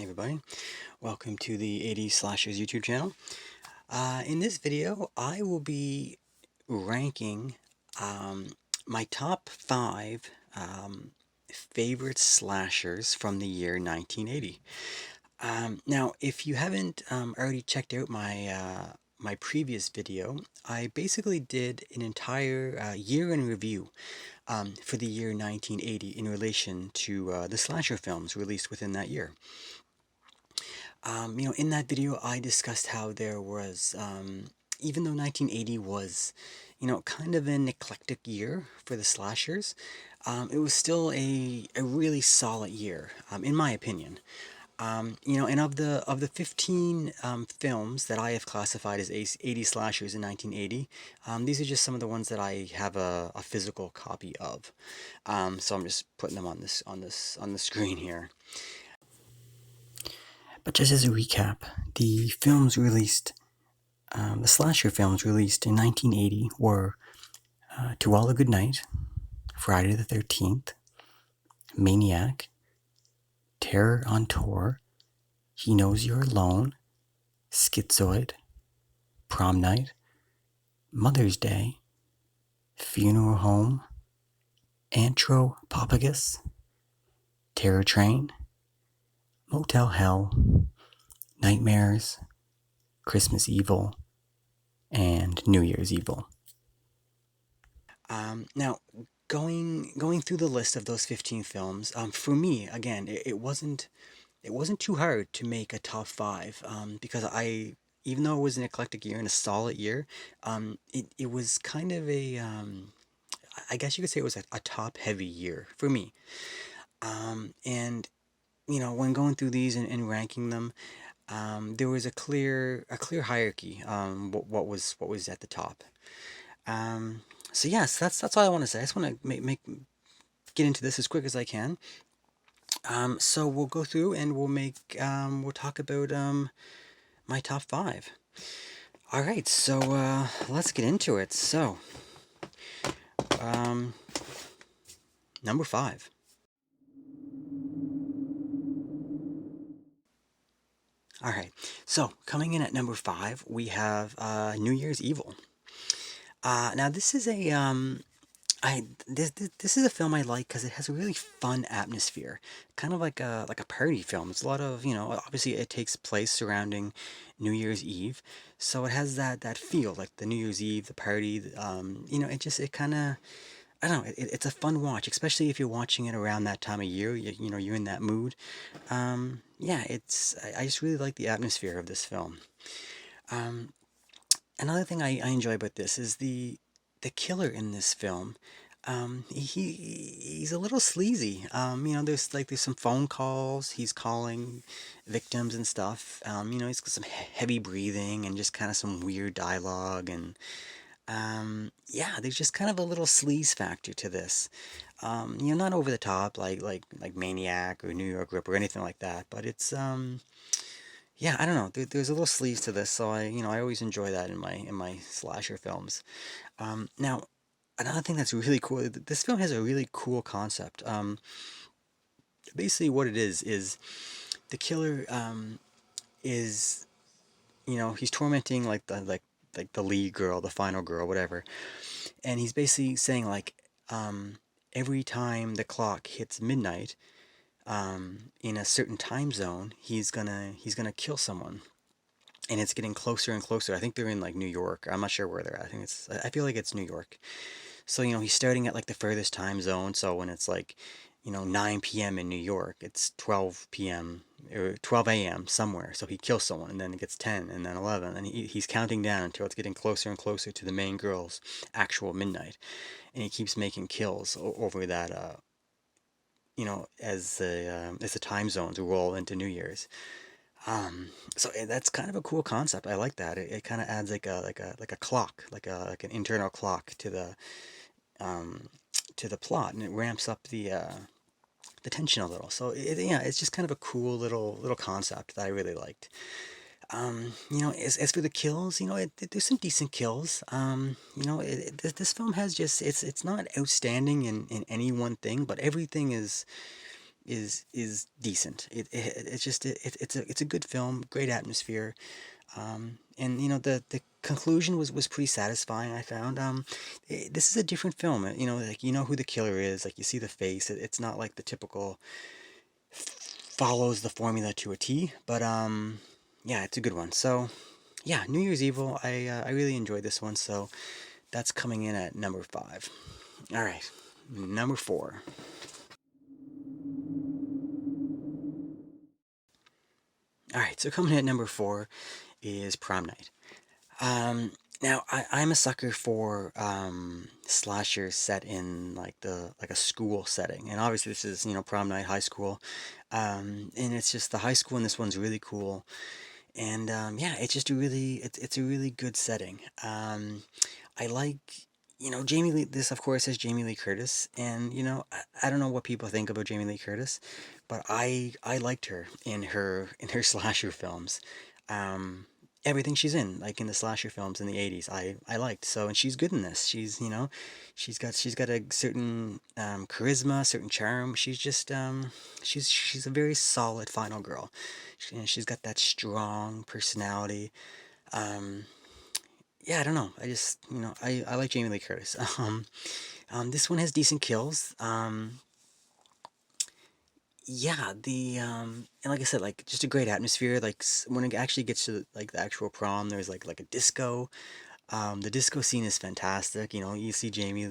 Hey everybody, welcome to the 80s Slashers YouTube channel. In this video, I will be ranking um, my top 5 favorite slashers from the year 1980. Now, if you haven't already checked out my previous video, I basically did an entire year in review for the year 1980 in relation to the slasher films released within that year. In that video, I discussed how there was, even though 1980 was, kind of an eclectic year for the slashers, it was still a really solid year, in my opinion. And of the 15 films that I have classified as 80 slashers in 1980, these are just some of the ones that I have a physical copy of. So I'm just putting them on the screen here. But just as a recap, the slasher films released in 1980 were To All a Good Night, Friday the 13th, Maniac, Terror on Tour, He Knows You're Alone, Schizoid, Prom Night, Mother's Day, Funeral Home, Anthropopagus, Terra Train, Motel Hell, Nightmares, Christmas Evil, and New Year's Evil. Now, going through the list of those 15 films, for me, again, it wasn't too hard to make a top 5, because even though it was an eclectic year and a solid year, it was kind of I guess you could say it was a top heavy year for me. And when going through these and ranking them, there was a clear hierarchy. What was at the top. So yes, that's all I want to say. I just want to get into this as quick as I can. So we'll go through and we'll talk about my top 5. All right, so let's get into it. So, number 5. All right, so coming in at number 5, we have New Year's Evil. Now this is this is a film I like because it has a really fun atmosphere, kind of like a party film. It's a lot of, obviously it takes place surrounding New Year's Eve, so it has that feel like the New Year's Eve, the party. It kind of, I don't know, it's a fun watch, especially if you're watching it around that time of year. You're in that mood. Yeah, I just really like the atmosphere of this film. Um, Another thing I enjoy about this is the killer in this film. He's a little sleazy. There's some phone calls. He's calling victims and stuff. He's got some heavy breathing and just kind of some weird dialogue, and yeah, there's just kind of a little sleaze factor to this. Not over the top like Maniac or New York Rip or anything like that, but it's yeah, I don't know. There's a little sleaze to this, so I always enjoy that in my slasher films. Now, another thing that's really cool. This film has a really cool concept. Basically, what it is the killer is he's tormenting like the lead girl, the final girl, whatever, and he's basically saying like every time the clock hits midnight in a certain time zone, he's gonna kill someone. And it's getting closer and closer. I think they're in like New York. I'm not sure where they're at. I feel like it's New York. So, he's starting at like the furthest time zone. So when it's like, 9 p.m. in New York, it's 12 p.m. or 12 a.m. somewhere. So he kills someone, and then it gets 10 and then 11. And he's counting down until it's getting closer and closer to the main girl's actual midnight. And he keeps making kills over that, as the time zones roll into New Year's. So that's kind of a cool concept. I like that. It kind of adds like a clock, like an internal clock um, to the plot, and it ramps up the tension a little. So yeah, it's just kind of a cool little concept that I really liked. As for the kills, there's some decent kills. This film has just it's not outstanding in any one thing, but everything is is decent. It's just it's a good film, great atmosphere. And the conclusion was pretty satisfying, I found. This is a different film. Like you know who the killer is, like you see the face. It's not like the typical follows the formula to a T, but yeah, it's a good one. So yeah, New Year's Evil. I really enjoyed this one. So that's coming in at number five. All right, number four. All right, so coming in at number four is Prom Night. Um, Now I'm a sucker for slashers set in like a school setting, and obviously this is prom night, high school, and it's just the high school in this one's really cool, and yeah, it's a really good setting. I like Jamie Lee. This of course is Jamie Lee Curtis, and I don't know what people think about Jamie Lee Curtis, but I liked her in her slasher films. Um, Everything she's in, like in the slasher films in the 80s, I liked. So, and she's good in this. She's got a certain charisma, certain charm. She's a very solid final girl. She's got that strong personality. Um, yeah, I don't know. I like Jamie Lee Curtis. This one has decent kills. Yeah, and like I said, like just a great atmosphere. Like when it actually gets to like the actual prom, there's like a disco. The disco scene is fantastic. You see Jamie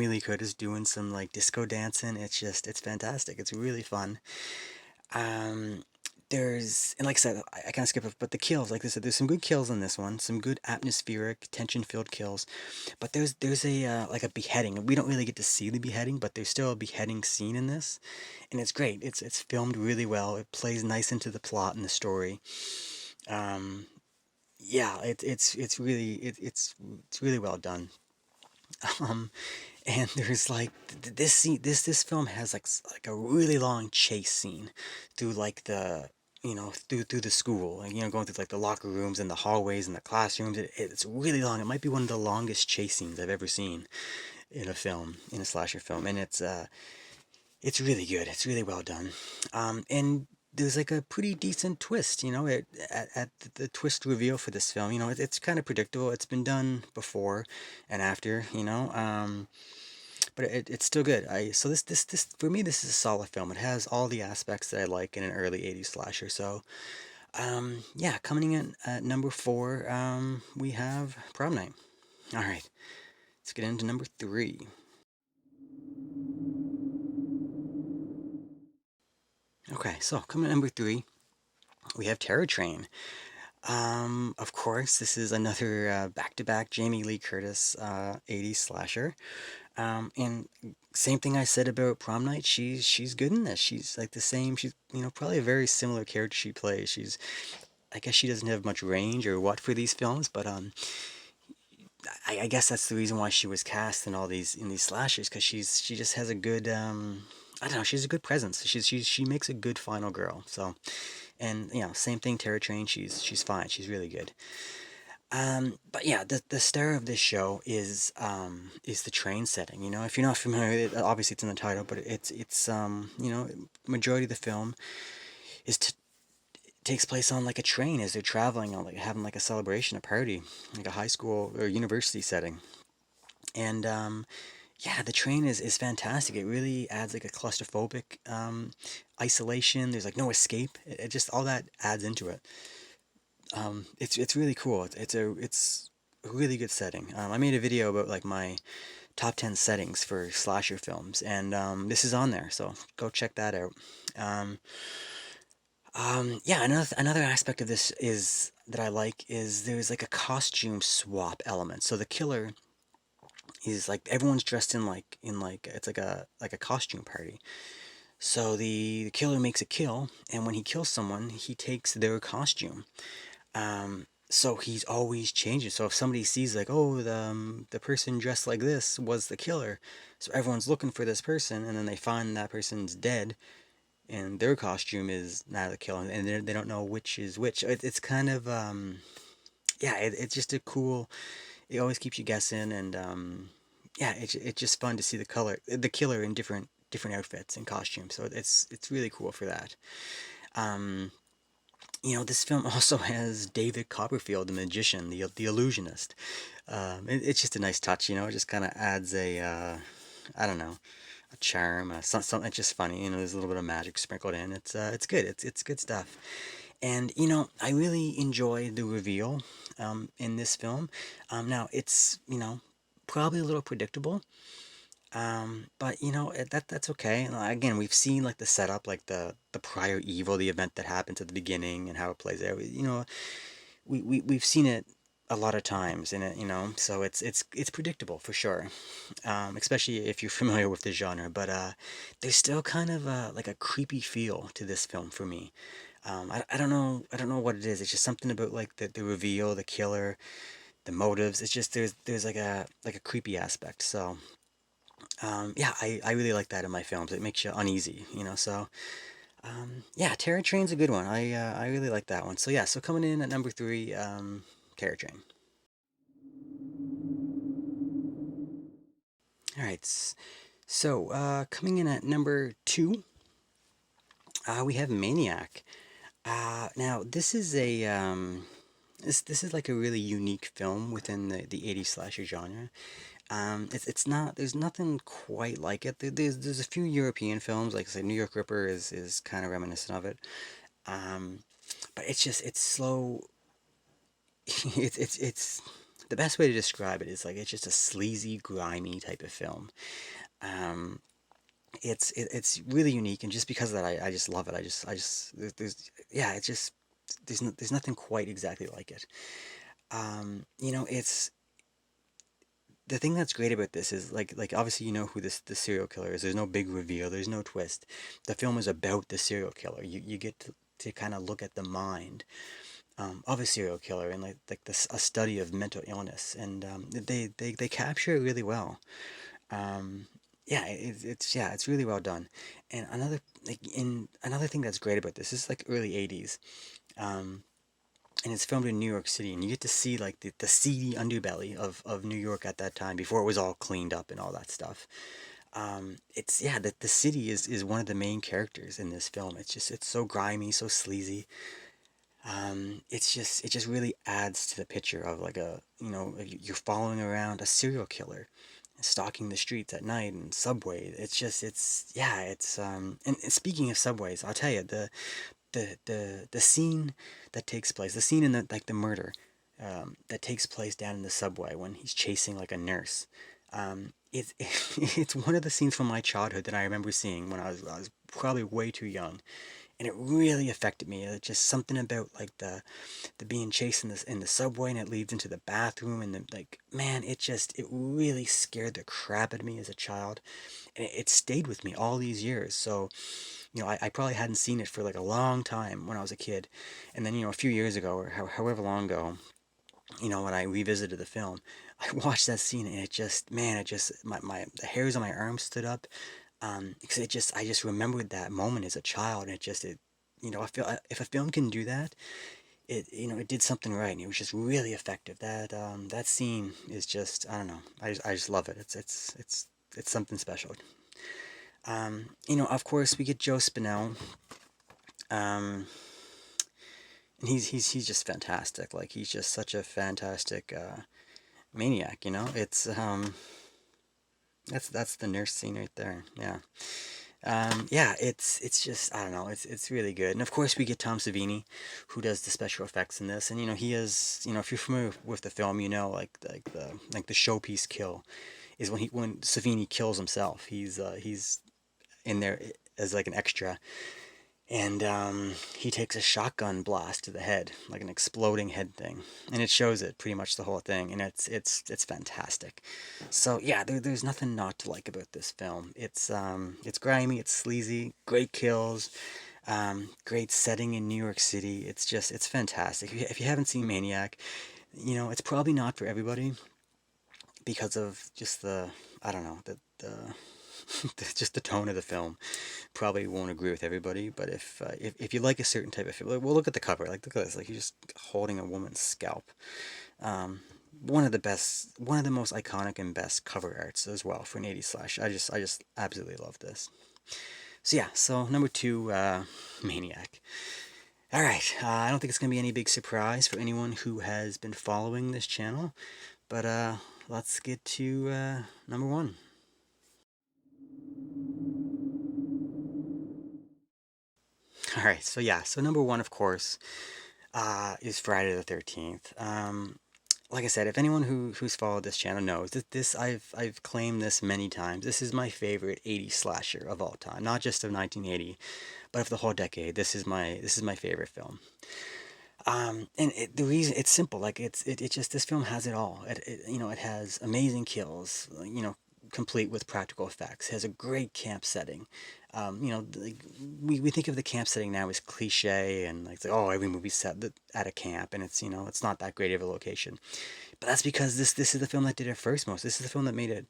Lee Curtis doing some like disco dancing. It's fantastic. It's really fun. Um, and like I said, I kind of skip it, but the kills, like I said, there's some good kills in this one, some good atmospheric, tension-filled kills. But there's a like a beheading. We don't really get to see the beheading, but there's still a beheading scene in this, and it's great. It's filmed really well. It plays nice into the plot and the story. Um, yeah, it's really well done. Um, and there's like this scene, this film has like a really long chase scene through like through the school, like going through like the locker rooms and the hallways and the classrooms. It's really long. It might be one of the longest chase scenes I've ever seen in a film, in a slasher film, and it's really good. It's really well done. And there's like a pretty decent twist, at the twist reveal for this film. It's kind of predictable. It's been done before and after, but it's still good. I so this for me this is a solid film. It has all the aspects that I like in an early '80s slasher. So yeah, coming in at number four, we have Prom Night. All right, let's get into number three. Okay, so coming at number three, we have Terror Train. Of course, this is another back-to-back Jamie Lee Curtis 80s slasher. And same thing I said about Prom Night. She's good in this. She's like the same. She's probably a very similar character she plays. I guess she doesn't have much range or what for these films, but I guess that's the reason why she was cast in all these slashers, because she just has a good I don't know, she's a good presence. She makes a good final girl. So, and same thing, Terra Train. She's fine. She's really good. But yeah, the star of this show is the train setting. If you're not familiar, obviously it's in the title, but majority of the film is takes place on like a train as they're traveling on like having like a celebration, a party, like a high school or university setting. And yeah, the train is fantastic. It really adds like a claustrophobic isolation. There's like no escape. It just all that adds into it. It's really cool. It's a really good setting. I made a video about like my top 10 settings for slasher films, and this is on there, so go check that out. Um, yeah, another aspect of this is that I like is there's like a costume swap element. So the killer is like everyone's dressed in like it's like a costume party. So the killer makes a kill, and when he kills someone, he takes their costume. So he's always changing. So if somebody sees like, oh, the person dressed like this was the killer, so everyone's looking for this person, and then they find that person's dead, and their costume is now the killer, and they don't know which is which. It's kind of yeah, it's just a cool. It always keeps you guessing, and yeah, it's just fun to see the killer in different different outfits and costumes. So it's really cool for that. Um, this film also has David Copperfield, the magician, the illusionist. It's just a nice touch. It just kind of adds I don't know, a charm, something. It's just funny. There's a little bit of magic sprinkled in. It's good. It's good stuff. And I really enjoy the reveal in this film. Now it's probably a little predictable, but that's okay. Again, we've seen like the setup, like the prior evil, the event that happens at the beginning, and how it plays out. We've seen it a lot of times in it, so it's predictable for sure, especially if you're familiar with the genre. But there's still kind of like a creepy feel to this film for me. I don't know what it is. It's just something about like the reveal, the killer, the motives. It's just there's like a creepy aspect. So yeah, I really like that in my films. It makes you uneasy, So yeah, Terra Train's a good one. I really like that one. So yeah, so coming in at number three, Terra Train. All right, so coming in at number two, we have Maniac. Now this is a this is like a really unique film within the 80s slasher genre. It's not there's nothing quite like it. There's a few European films, like say New York Ripper is kind of reminiscent of it. Um, but it's slow. It's the best way to describe it is like it's just a sleazy, grimy type of film. Um, it's really unique, and just because of that, I just love it. There's yeah, it's just there's nothing quite exactly like it. It's the thing that's great about this is like obviously you know who this the serial killer is. There's no big reveal. There's no twist. The film is about the serial killer. You get to kind of look at the mind of a serial killer and like this a study of mental illness, and they capture it really well. Yeah, it's really well done. And another thing that's great about this is like early 80s. Um, and it's filmed in New York City, and you get to see like the seedy underbelly of New York at that time before it was all cleaned up and all that stuff. It's yeah, the city is one of the main characters in this film. It's so grimy, so sleazy. It just really adds to the picture of like you're following around a serial killer, stalking the streets at night and subway. It's yeah, and speaking of subways, I'll tell you the scene that takes place, the scene in the murder, that takes place down in the subway when he's chasing like a nurse. It's it's one of the scenes from my childhood that I remember seeing when I was probably way too young, and it really affected me. It's just something about like the being chased in the subway, and it leads into the bathroom, and like man, it really scared the crap out of me as a child, and it stayed with me all these years. So I probably hadn't seen it for like a long time when I was a kid, and then a few years ago or however long ago, when I revisited the film, I watched that scene, and it just man, it just my the hairs on my arms stood up, because I just remembered that moment as a child, and I feel if a film can do that, it did something right, and it was just really effective. That scene is just I don't know, I just love it. It's something special. Of course we get Joe Spinell, um, and he's just fantastic. Like he's just such a fantastic maniac. It's that's the nurse scene right there. Yeah. Yeah, it's just I don't know, it's really good, and of course we get Tom Savini, who does the special effects in this, and he is if you're familiar with the film, like the showpiece kill is when Savini kills himself. He's in there as like an extra, and he takes a shotgun blast to the head, like an exploding head thing, and it shows it pretty much the whole thing, and it's fantastic. So yeah, there's nothing not to like about this film. It's grimy, it's sleazy, great kills, great setting in New York City. It's fantastic. If you haven't seen Maniac, it's probably not for everybody because of just the I don't know the just the tone of the film. Probably won't agree with everybody, but if you like a certain type of film, well, look at the cover. Like look at this. Like he's just holding a woman's scalp. Um, one of the best, one of the most iconic and best cover arts as well for an 80s slash. I just absolutely love this. So yeah, so number two, Maniac. All right, I don't think it's gonna be any big surprise for anyone who has been following this channel, but let's get to number one. All right, so yeah, so number one, of course, is Friday the 13th. Like I said, if anyone who's followed this channel knows that this I've claimed this many times. This is my favorite 80s slasher of all time, not just of 1980, but of the whole decade. This is my favorite film. And the reason it's simple, like it just this film has it all. It has amazing kills, complete with practical effects. It has a great camp setting. Like we think of the camp setting now as cliche and like oh every movie's set at a camp and it's not that great of a location. But that's because this is the film that did it first most. This is the film that made it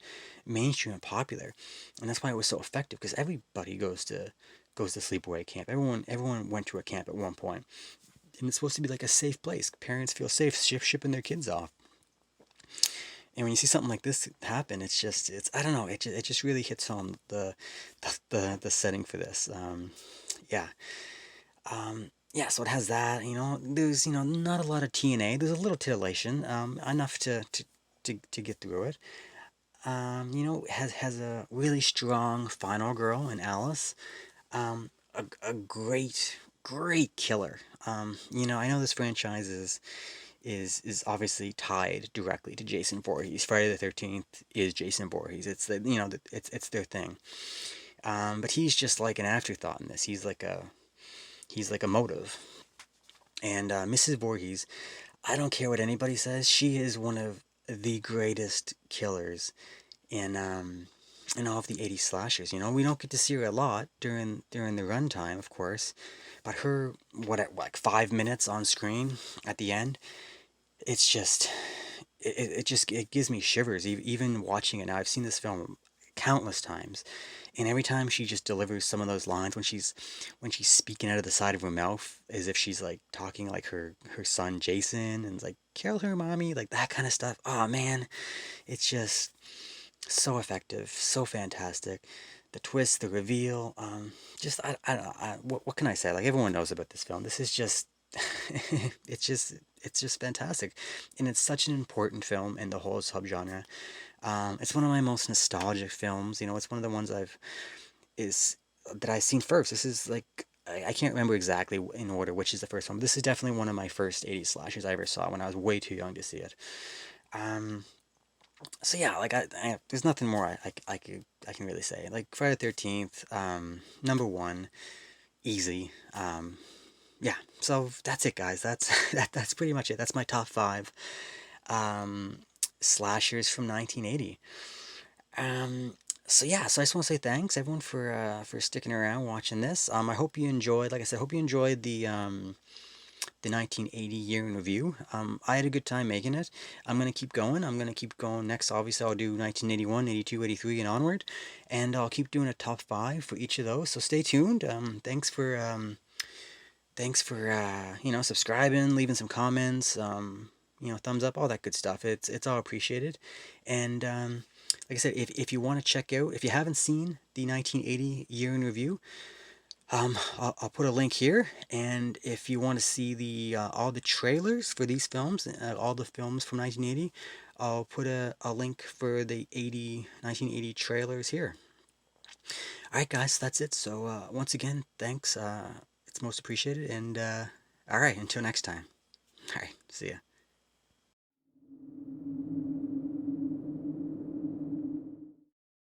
mainstream and popular, and that's why it was so effective. Because everybody goes to sleepaway camp. Everyone went to a camp at one point, and it's supposed to be like a safe place. Parents feel safe shipping their kids off. And when you see something like this happen, it's I don't know, it just really hits home the setting for this. Yeah. Yeah, so it has that, there's not a lot of TNA. There's a little titillation, enough to get through it. It has a really strong final girl in Alice. A great killer. I know this franchise is obviously tied directly to Jason Voorhees. Friday the 13th is Jason Voorhees. It's it's their thing. But he's just like an afterthought in this. He's like a motive. And Mrs. Voorhees, I don't care what anybody says, she is one of the greatest killers in all of the 80s slashers. We don't get to see her a lot during the runtime, of course, but her like 5 minutes on screen at the end, it's just it gives me shivers even watching it now. I've seen this film countless times, and every time she just delivers some of those lines when she's speaking out of the side of her mouth as if she's like talking like her son Jason and like kill her mommy, like that kind of stuff. Oh man, it's just so effective, so fantastic. The twist, the reveal, just I don't know. What can I say? Like everyone knows about this film. This is just it's just fantastic, and it's such an important film in the whole subgenre. It's one of my most nostalgic films. It's one of the ones is that I've seen first. This is like I can't remember exactly in order which is the first one. But this is definitely one of my first 80s slashers I ever saw when I was way too young to see it. Um, so yeah, like there's nothing more I can really say. Like Friday the 13th, number one, easy. Yeah. So that's it, guys. That's pretty much it. That's my top five um, slashers from 1980. So yeah, so I just want to say thanks everyone for sticking around watching this. I hope you enjoyed. Like I said, hope you enjoyed the 1980 year in review. I had a good time making it. I'm going to keep going. I'm going to keep going. Next, obviously, I'll do 1981, 82, 83, and onward. And I'll keep doing a top five for each of those. So stay tuned. Thanks for subscribing, leaving some comments, thumbs up, all that good stuff. It's all appreciated. And like I said, if you want to check out, if you haven't seen the 1980 year in review, I'll put a link here, and if you want to see the all the trailers for these films, all the films from 1980, I'll put a link for the 1980 trailers here. All right, guys, that's it. So once again, thanks. It's most appreciated, and all right, until next time. All right, see ya.